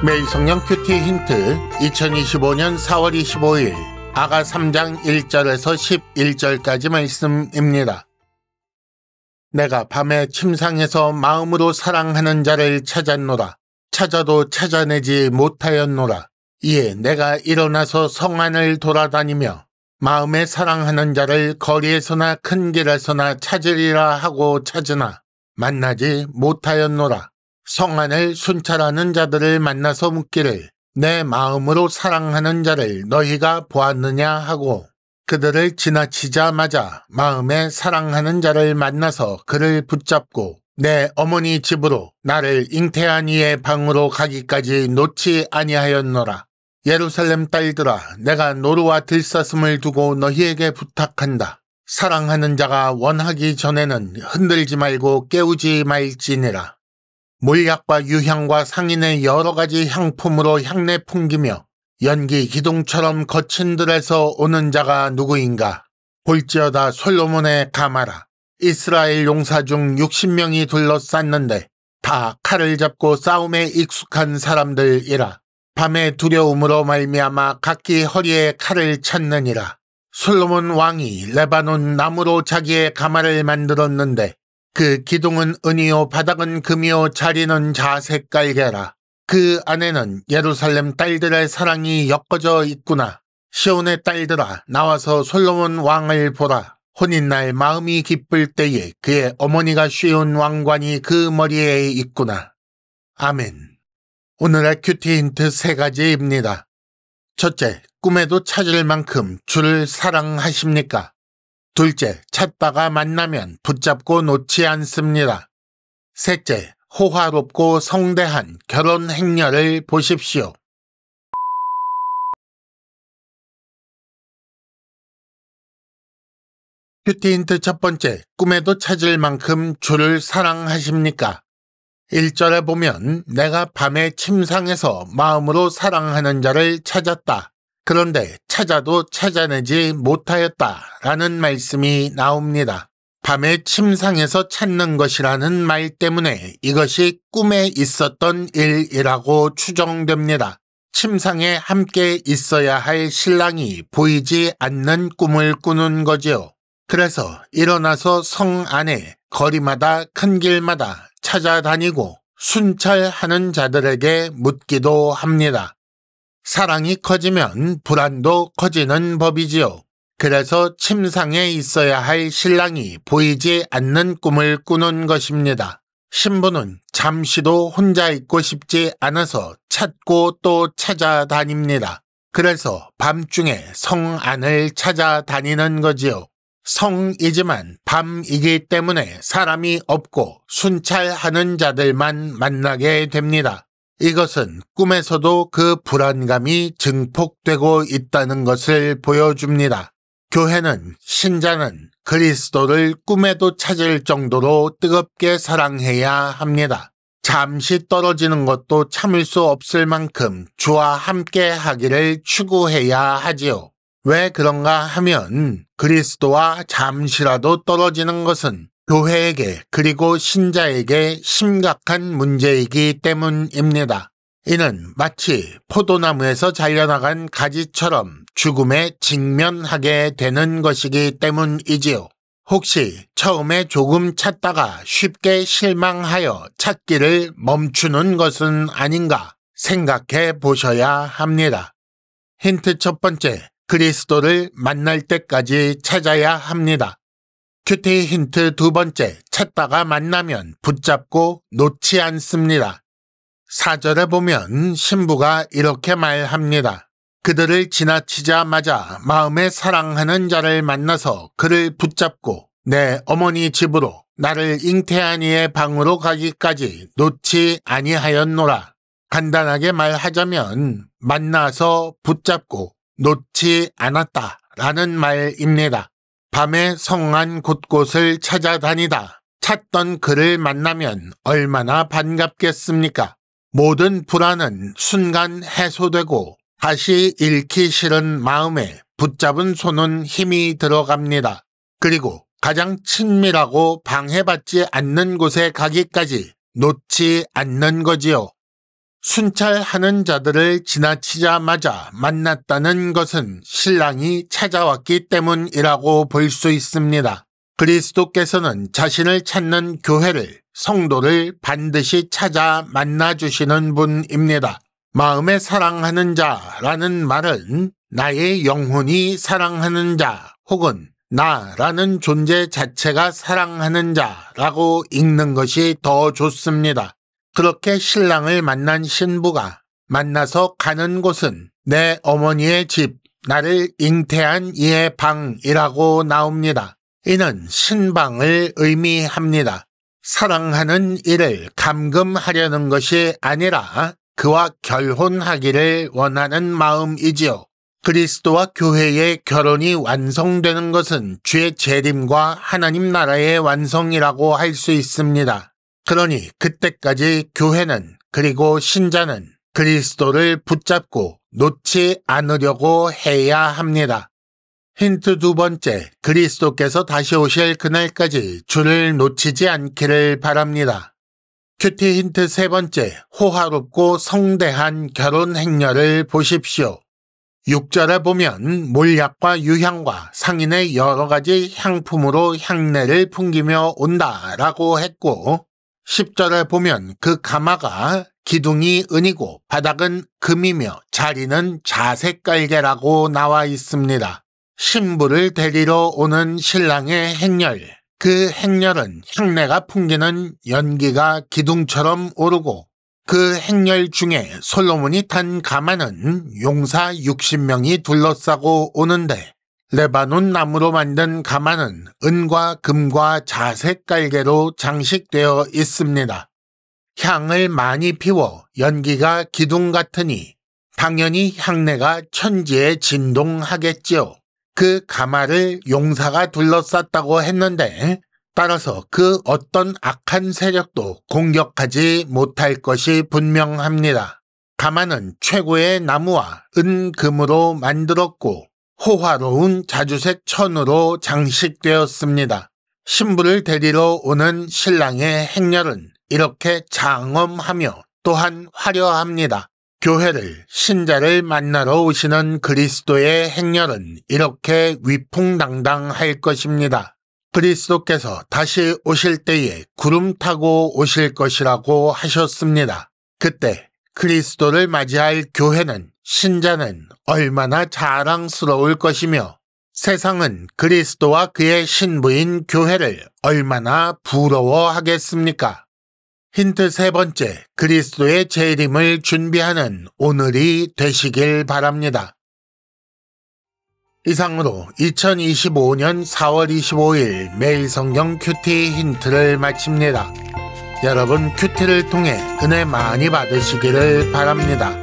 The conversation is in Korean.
매일 성령 큐티 힌트 2025년 4월 25일 아가 3장 1절에서 11절까지 말씀입니다. 내가 밤에 침상에서 마음으로 사랑하는 자를 찾았노라. 찾아도 찾아내지 못하였노라. 이에 내가 일어나서 성 안을 돌아다니며 마음에 사랑하는 자를 거리에서나 큰 길에서나 찾으리라 하고 찾으나 만나지 못하였노라. 성 안을 순찰하는 자들을 만나서 묻기를 내 마음으로 사랑하는 자를 너희가 보았느냐 하고 그들을 지나치자마자 마음에 사랑하는 자를 만나서 그를 붙잡고 내 어머니 집으로 나를 잉태한 이의 방으로 가기까지 놓지 아니하였노라. 예루살렘 딸들아, 내가 노루와 들사슴을 두고 너희에게 부탁한다. 사랑하는 자가 원하기 전에는 흔들지 말고 깨우지 말지니라. 몰약과 유향과 상인의 여러 가지 향품으로 향내 풍기며 연기 기둥처럼 거친 들에서 오는 자가 누구인가? 볼지어다 솔로몬의 가마라. 이스라엘 용사 중 60명이 둘러쌌는데 다 칼을 잡고 싸움에 익숙한 사람들이라. 밤의 두려움으로 말미암아 각기 허리에 칼을 찼느니라. 솔로몬 왕이 레바논 나무로 자기의 가마를 만들었는데 그 기둥은 은이요 바닥은 금이요 자리는 자색 깔개라. 그 안에는 예루살렘 딸들의 사랑이 엮어져 있구나. 시온의 딸들아, 나와서 솔로몬 왕을 보라. 혼인날 마음이 기쁠 때에 그의 어머니가 씌운 왕관이 그 머리에 있구나. 아멘. 오늘의 큐티 힌트 3가지입니다. 첫째, 꿈에도 찾을 만큼 주를 사랑하십니까? 둘째, 찾다가 만나면 붙잡고 놓지 않습니다. 셋째, 호화롭고 성대한 결혼 행렬을 보십시오. 큐티 힌트 첫 번째, 꿈에도 찾을 만큼 주를 사랑하십니까? 1절에 보면 내가 밤에 침상에서 마음으로 사랑하는 자를 찾았다. 그런데 찾아도 찾아내지 못하였다 라는 말씀이 나옵니다. 밤에 침상에서 찾는 것이라는 말 때문에 이것이 꿈에 있었던 일이라고 추정됩니다. 침상에 함께 있어야 할 신랑이 보이지 않는 꿈을 꾸는 거지요. 그래서 일어나서 성 안에 거리마다 큰 길마다 찾아다니고 순찰하는 자들에게 묻기도 합니다. 사랑이 커지면 불안도 커지는 법이지요. 그래서 침상에 있어야 할 신랑이 보이지 않는 꿈을 꾸는 것입니다. 신부는 잠시도 혼자 있고 싶지 않아서 찾고 또 찾아다닙니다. 그래서 밤중에 성 안을 찾아다니는 거지요. 성이지만 밤이기 때문에 사람이 없고 순찰하는 자들만 만나게 됩니다. 이것은 꿈에서도 그 불안감이 증폭되고 있다는 것을 보여줍니다. 교회는 신자는 그리스도를 꿈에도 찾을 정도로 뜨겁게 사랑해야 합니다. 잠시 떨어지는 것도 참을 수 없을 만큼 주와 함께 하기를 추구해야 하지요. 왜 그런가 하면 그리스도와 잠시라도 떨어지는 것은 교회에게 그리고 신자에게 심각한 문제이기 때문입니다. 이는 마치 포도나무에서 잘려나간 가지처럼 죽음에 직면하게 되는 것이기 때문이지요. 혹시 처음에 조금 찾다가 쉽게 실망하여 찾기를 멈추는 것은 아닌가 생각해 보셔야 합니다. 힌트 첫 번째, 그리스도를 만날 때까지 찾아야 합니다. 큐티 힌트 두 번째, 찾다가 만나면 붙잡고 놓지 않습니다. 4절에 보면 신부가 이렇게 말합니다. 그들을 지나치자마자 마음에 사랑하는 자를 만나서 그를 붙잡고 내 어머니 집으로 나를 잉태한 이의 방으로 가기까지 놓지 아니하였노라. 간단하게 말하자면 만나서 붙잡고 놓지 않았다라는 말입니다. 밤에 성안 곳곳을 찾아다니다 찾던 그를 만나면 얼마나 반갑겠습니까? 모든 불안은 순간 해소되고 다시 잃기 싫은 마음에 붙잡은 손은 힘이 들어갑니다. 그리고 가장 친밀하고 방해받지 않는 곳에 가기까지 놓지 않는 거지요. 순찰하는 자들을 지나치자마자 만났다는 것은 신랑이 찾아왔기 때문이라고 볼 수 있습니다. 그리스도께서는 자신을 찾는 교회를, 성도를 반드시 찾아 만나주시는 분입니다. 마음에 사랑하는 자라는 말은 나의 영혼이 사랑하는 자 혹은 나라는 존재 자체가 사랑하는 자라고 읽는 것이 더 좋습니다. 그렇게 신랑을 만난 신부가 만나서 가는 곳은 내 어머니의 집, 나를 잉태한 이의 방이라고 나옵니다. 이는 신방을 의미합니다. 사랑하는 이를 감금하려는 것이 아니라 그와 결혼하기를 원하는 마음이지요. 그리스도와 교회의 결혼이 완성되는 것은 주의 재림과 하나님 나라의 완성이라고 할 수 있습니다. 그러니 그때까지 교회는 그리고 신자는 그리스도를 붙잡고 놓지 않으려고 해야 합니다. 힌트 두 번째, 그리스도께서 다시 오실 그날까지 주를 놓치지 않기를 바랍니다. 큐티 힌트 세 번째, 호화롭고 성대한 결혼 행렬을 보십시오. 6절에 보면 몰약과 유향과 상인의 여러 가지 향품으로 향내를 풍기며 온다라고 했고 10절에 보면 그 가마가 기둥이 은이고 바닥은 금이며 자리는 자색 깔개라고 나와 있습니다. 신부를 데리러 오는 신랑의 행렬, 그 행렬은 향내가 풍기는 연기가 기둥처럼 오르고 그 행렬 중에 솔로몬이 탄 가마는 용사 60명이 둘러싸고 오는데 레바논 나무로 만든 가마는 은과 금과 자색 깔개로 장식되어 있습니다. 향을 많이 피워 연기가 기둥 같으니 당연히 향내가 천지에 진동하겠지요. 그 가마를 용사가 둘러쌌다고 했는데 따라서 그 어떤 악한 세력도 공격하지 못할 것이 분명합니다. 가마는 최고의 나무와 은금으로 만들었고 호화로운 자주색 천으로 장식되었습니다. 신부를 데리러 오는 신랑의 행렬은 이렇게 장엄하며 또한 화려합니다. 교회를, 신자를 만나러 오시는 그리스도의 행렬은 이렇게 위풍당당할 것입니다. 그리스도께서 다시 오실 때에 구름 타고 오실 것이라고 하셨습니다. 그때 그리스도를 맞이할 교회는, 신자는 얼마나 자랑스러울 것이며 세상은 그리스도와 그의 신부인 교회를 얼마나 부러워하겠습니까? 힌트 세 번째, 그리스도의 재림을 준비하는 오늘이 되시길 바랍니다. 이상으로 2025년 4월 25일 매일 성경 큐티 힌트를 마칩니다. 여러분 큐티를 통해 은혜 많이 받으시기를 바랍니다.